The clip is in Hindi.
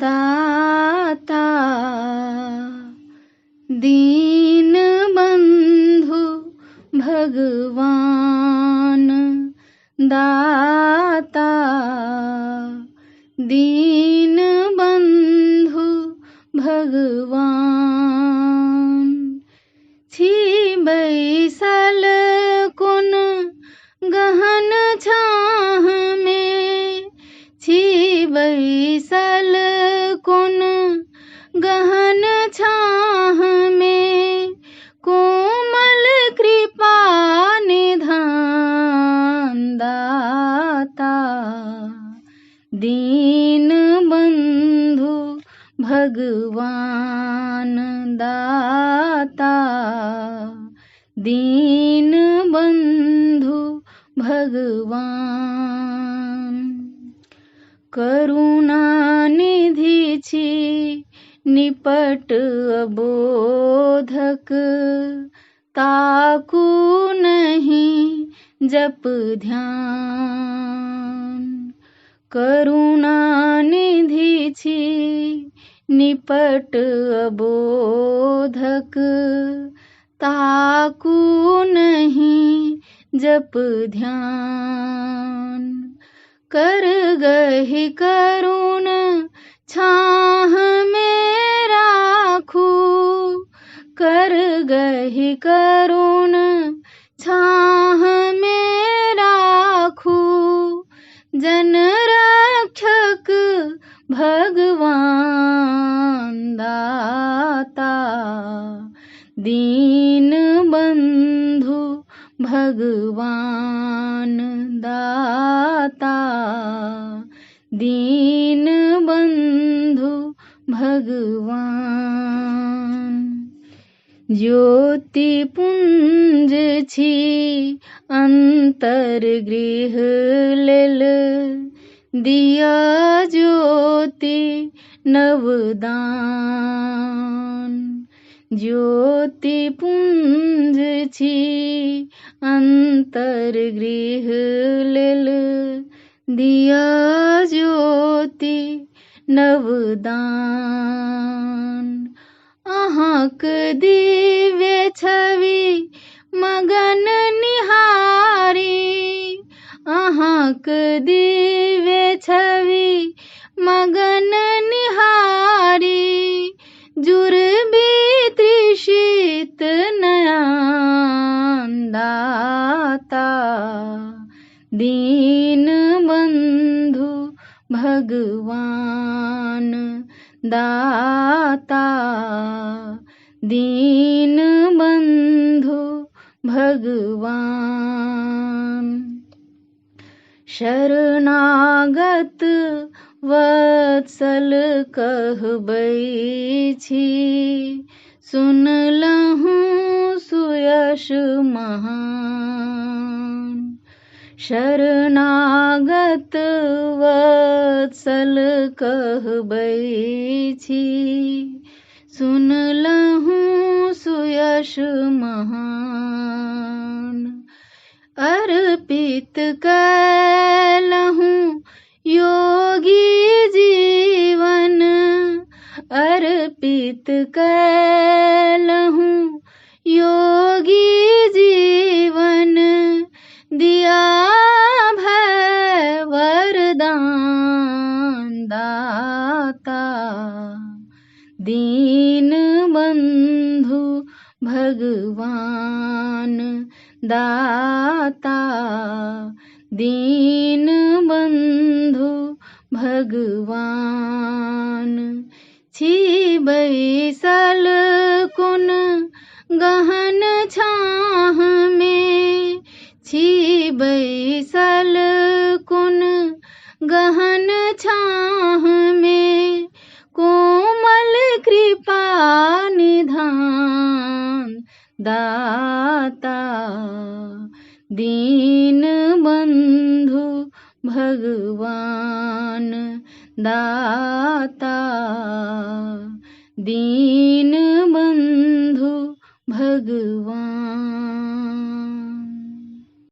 दाता दीन बंधु भगवान दाता दीन बंधु भगवान छी बैसल कुन गहन छाह में छी बैसल कुन गहन छाह में कोमल कृपा निधान दाता दीन बंधु भगवान दाता दीन बंधु भगवान करुणा निधि छी निपट अबोधक ताकू नहीं जप ध्यान करुणा निधि छी निपट अबोधक ताकू नहीं जप ध्यान कर गहि करुण छाह में राखू कर गहि करुण छाह में राखू जन रक्षक भगवान दाता दीन बंधु भगवान दाता दीन बंधु भगवान ज्योति पुंज छी अंतर गृह लेल दिया ज्योति नवदान ज्योति पुंज छी अंतर गृह लेल दिया ज्योति नवदान अहाँक दिव्य छवि मगन निहारी अहाँक दिव्य छवि मगन निहारी जुरबी तृषित नयन दाता दीन बंधु भगवान दाता दीन बंधु भगवान शरणागत वत्सल कहबै छी सुनलहुँ सुयश महान शरणागत वत्सल कहबै छी सुनलहुँ सुयश महान अर्पित कैलहुँ योगी जीवन अर्पित कैलहुँ योगी जीवन दिया भय वरदान दाता दीन बंधु भगवान दाता दीन बंधु भगवान छी बैसल कुन गहन छाह में छी बैसल कुन गहन छाह में कोमल कृपा निधान दाता दीन बंधु भगवान दाता दीन बंधु भगवान।